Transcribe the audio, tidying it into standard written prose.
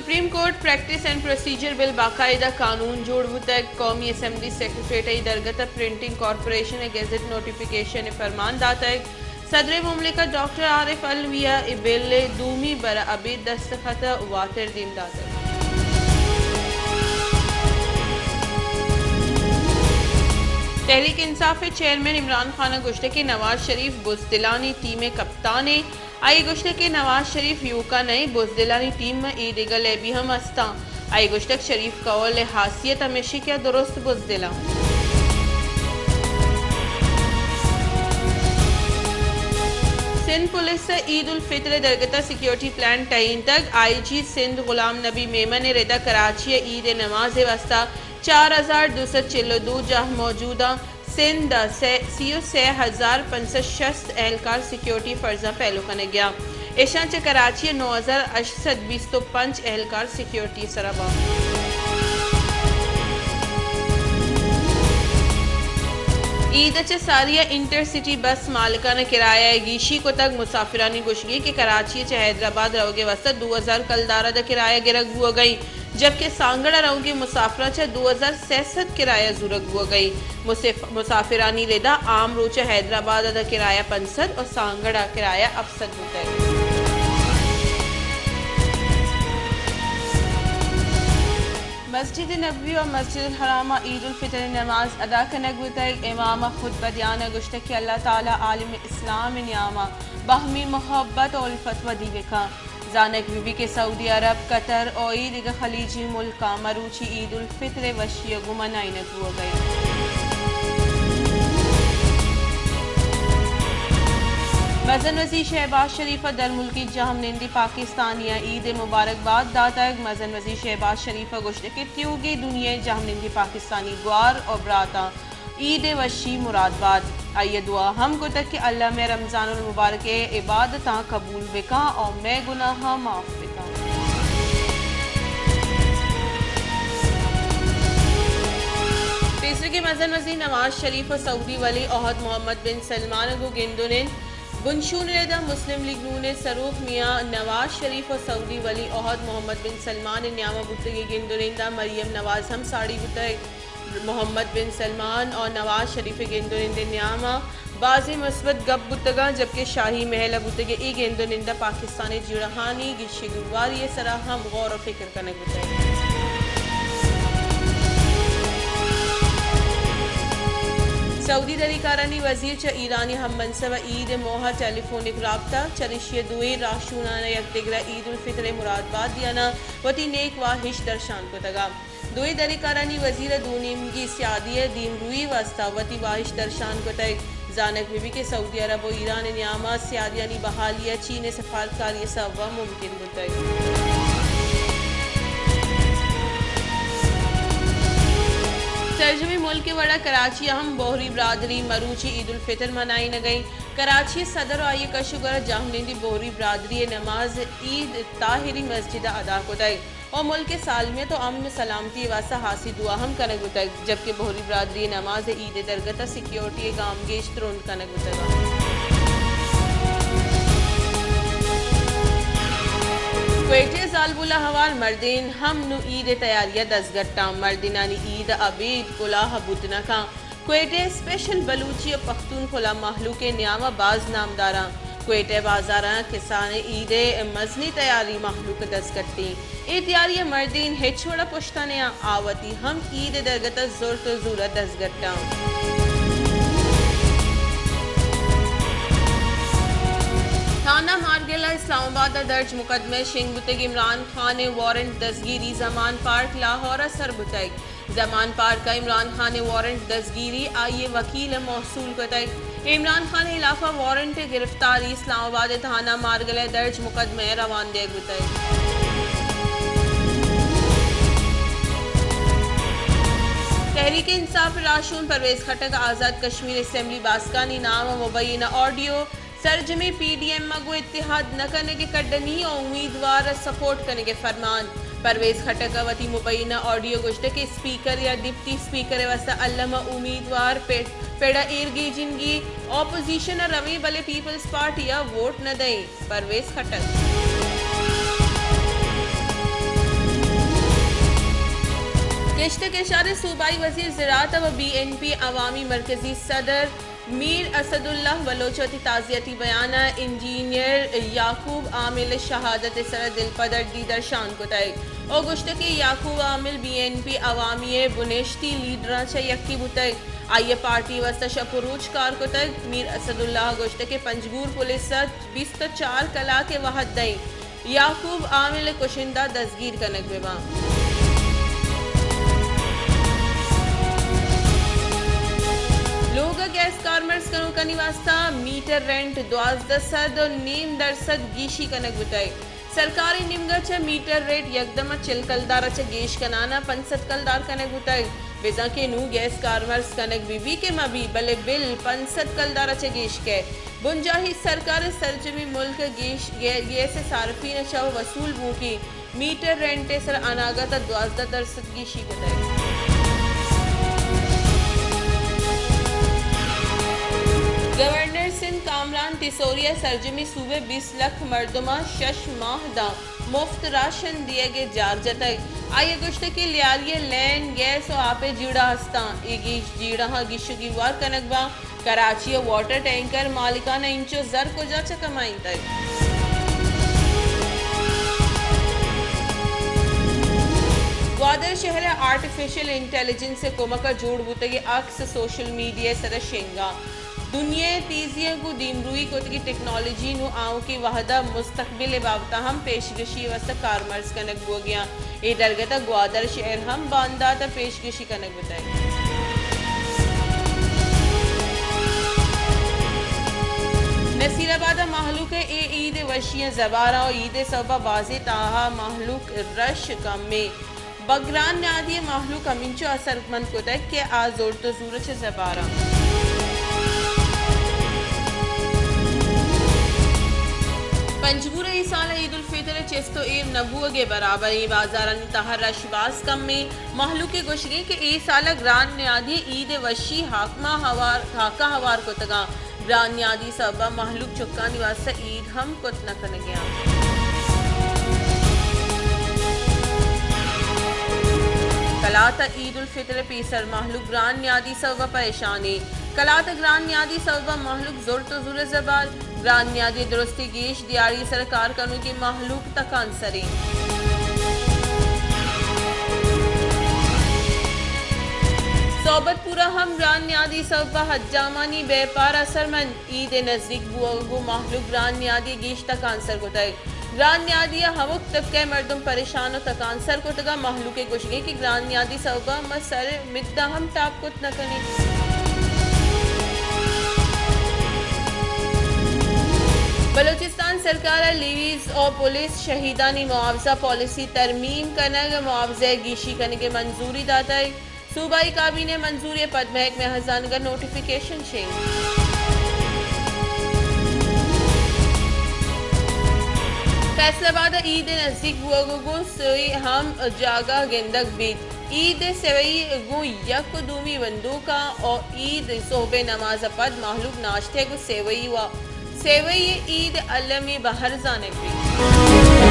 supreme Court practice and procedure bill باقاعدہ قانون جوڑ تک قومی اسمبلی سیکریٹریٹ درگت پرنٹنگ کارپوریشن گیزٹ نوٹیفیکیشن فرمان داتک صدر مملکت ڈاکٹر عارف الویہ بل دومی برا ابی دستخط واتر دیم داتک تحریک انصاف چیئرمین عمران خان گشتہ کے نواز شریف بزدلانی ٹیم کپتانے آئی گشتہ کے نواز شریف یوکا نئی بزدلانی ٹیم میں ایدگل بھی ہم استا آئی گشتک شریف قول حیثیت ہمیشہ کیا درست بزدلا سندھ پولیس عید الفطر درگتہ سیکیورٹی پلان تعین تک آئی جی سندھ غلام نبی میمن ردا کراچی عید نماز وسطی 4242 جہاں موجودہ سندھ 63,560 اہلکار سیکیورٹی فرضہ پہلو کنے گیا ایشان چہ کراچی 9,825 اہلکار سیکیورٹی سرابا عید چہ ساریہ انٹر سٹی بس مالکانہ کرایہ گیشی کو تک مسافرانی گوشگی کہ کراچی چہ حیدرآباد روگے وسط 2000 کلدارہ دا کرایہ گرگ ہوا گئی جبکہ سانگڑا روگے مسافرہ چہ 2066 کرایہ زورگ ہوا گئی مسافرانی لیدہ عام روچہ حیدرآباد دا کرایہ 65 اور سانگڑا کرایہ 67 ہوتا ہے مسجد نبوی اور مسجد الحرام عید الفطر نماز ادا کرنے گوتا امام خود بدیانہ گشتہ کہ اللہ تعالی عالم اسلام نیامہ باہمی محبت اور الفت و دیوکا زانک بی بی کے سعودی عرب قطر اور عید خلیجی ملکہ مروچی عید الفطر وشی گمنائنت ہو گئی مزن وزیر شہباز شریف در ملکی جہم نندی پاکستانیہ عید مبارکباد داتا مزن وزیر شہباز شریف گشتہ کے تیوگی دنیا جہم نندی پاکستانی گوار اور براتا عید وشی مرادباد آئیے دعا ہم کو تک کہ اللہ میں رمضان المبارک عبادتاں قبول بکا اور میں گناہ معاف بکا تیسرے کے مزن وزیر نواز شریف و سعودی ولی عہد محمد بن سلمان کو گندنن بنشون ردہ مسلم لیگ نون سروخ میاں نواز شریف و سعودی ولی عہد محمد بن سلمان نیامہ بتگی گندنندہ مریم نواز ہم ساڑی بتگ محمد بن سلمان اور نواز شریف گندنندہ نیامہ بازی مثبت گپ بتگا جبکہ شاہی محل بتگی ای گندنندہ پاکستانی جڑہانی گشی گرواری سراہم غور و فکر کرنے بتگی سعودی دریکارانی وزیر چہ ایرانی ہم منصب عید موہا ٹیلیفونک رابطہ چرشی دوئی راشونانہ یک دگرہ عید الفطر مرادباد دیانا وطی نیک واحش درشان کو تگا دوئی دریکارانی وزیر دونیمگی سیادی دیم روی واسطہ وطی واحش درشان کو تگ زانک بی بی کے سعودی عرب و ایران نیامہ سیادیانی بحالیہ چین سفارتکاری سوا ممکن بتگ ترجمی ملک کے وڑا کراچی اہم بوہری برادری مروچی عید الفطر منائی نہ گئی کراچی صدر آئیے کا شکر جہم نندی بوہری برادری نماز عید طاہری مسجد ادا کو دائی اور ملک کے سالمیت و امن سلامتی واسطہ حاصل دعا ہم کنگ بتگ جبکہ بوہری برادری نماز عید درگتہ سیکیورٹی گام گیش ترند کنگ بتگا کوئٹے زالبولہ حوال مردین ہم نو عید تیاریہ دزگٹا مردینانی عید عبید کلاہ بودنا کا کوئٹے اسپیشل بلوچی و پختون کھلا محلوق نیامہ باز نامداران کوئٹے بازاراں کسان عید مزنی تیاری محلوق دزگٹی ای تیاری مردین ہچوڑا پشتانیاں آوتی ہم عید درگتہ زورت و زورت دزگٹا تھانہ مارگلہ اسلام آباد درج مقدمے شنگ بتگ عمران خان وارنٹ دزگیری زمان پارک لاہور سر بتگ زمان پارک کا عمران خان وارنٹ دزگیری آئیے وکیل موصول کو تک عمران خان خلاف وارنٹ گرفتاری اسلام آباد تھانہ مارگلہ درج مقدمے روان دے بتگ تحریک انصاف راشون پرویز خٹک آزاد کشمیر اسمبلی باسکانی نام مبینہ آڈیو سرجمی پی ڈی ایم مگو اتحاد نہ کرنے کے کڈنی اور امیدوار سپورٹ کرنے کے فرمان پرویز خٹک وتی مبینہ آڈیو گشتہ کے اسپیکر یا ڈپٹی اسپیکر واسطہ علامہ امیدوار پیڑا ایرگی جنگی اپوزیشن روی بلے پیپلز پارٹی یا ووٹ نہ دیں پرویز خٹک گشت کے اشارے صوبائی وزیر زراعت و BNP عوامی مرکزی صدر میر اسد اللہ بلوچوتی تعزیتی بیانہ انجینئر یعقوب عامل شہادت سر دل پدر دیدر شان کتگ او گشت کے یعقوب عامل BNP عوامی بنیشتی لیڈراں چا یکی بوتگ آئیے پارٹی وسط شپروچ کار کتگ میر اسد اللہ گشت کے پنجگور پولیس 24 کلا کے وحد دیں یعقوب عامل کشندہ دستگیر کنک بیوان لوگ گیس کارمرز کنو کنی واسطہ میٹر رینٹ 12.9% گیشی کنک بتائی سرکاری نمگا چا میٹر ریٹ یکدم 40 کلدار چا گیش کنانا 65 کلدار کنک بتائی بیزا کے نو گیس کارمرز کنک بی کے مبی بلے بل 65 کلدار چا گیش کے بنجاہی سرکار سرجمی ملک گیس صارفین چاو وصول بو کی میٹر رینٹ سر آناگتا 12% گیشی کتائی گورنر سندھ کامران ٹیسوریا سرجمی صوبے 20 لاکھ مردمہ 6 ماہ دا مفت راشن دیے گے جارجتک آئیے گشت کی لیالیے لین گیس و آپے جیڑا ہستان ایگیش جیڑا ہاں گیشو کی وار کنکبا کراچی واٹر ٹینکر مالکانہ انچو زر کو جا چکمائیں تک گوادر شہر آرٹیفیشل انٹیلیجنس سے کومکا جوڑ بوتگی اکس سوشل میڈیا سر شنگا دنیا تیزیاں کو دیمروئی کو تکی ٹیکنالوجی نو آؤں کی وحدہ مستقبل بابتا ہم پیشگشی وسط کارمرز کنک بو گیا ای درگتا گوادر شہر ہم بانداتا پیشگشی کنک بتائی نصیر آباد محلوق عید وشیاں زبارہ و عید صوبہ واضح تاہا محلوق رش کم میں بگران نادی محلوق امینچو اثر مند کو تک کہ آزور تو زورچ زبارہ پنجگور ای سال عید الفطر چستو ایر نبوہ کے برابر ای بازارانی تاہر رشباز کم میں محلوق گوشگی کہ ای سالہ گران نیادی عید وشی حاکہ ہوار کو تگا گران نیادی سبا محلوق چکانی واسطہ عید ہم کت نکن گیا کلاتا عید الفطر پیسر محلوق گران نیادی سبا پریشانی کلاتا گران نیادی سبا محلوق زور تو زور زبار گران نیادی درستی گیش دیاری سرکار کنو کی محلوق تکان سری صحبت پورا ہم گران نیادی سبا حجامانی بے پارا سرمن عید نزدیک بوگو محلوق گران نیادی گیش تکان سر کو تک گران نیادی ہمک طبقہ مردم پریشان و تکان سر کو تگا محلوق گوشگے کی گران نیادی سبا مسر مدہ ہم ٹاپ کت نکنی بلوچستان سرکار لیویز اور پولیس شہیدانی معاوضہ پالیسی ترمیم کنگ معاوضہ گیشی کنگ منظوری داتا ہے صوبائی کابینہ منظوری پد محک میں ہزانگر نوٹیفیکیشن شنگ فیصلہ آباد عید نزدیک بوگو سوئی ہم جاگہ گندگ بیت عید سوئی گو یک دومی بندوقہ اور عید صحبہ نماز پد محلوق ناشتے گو سوئی عید علمی بہر زانک بھی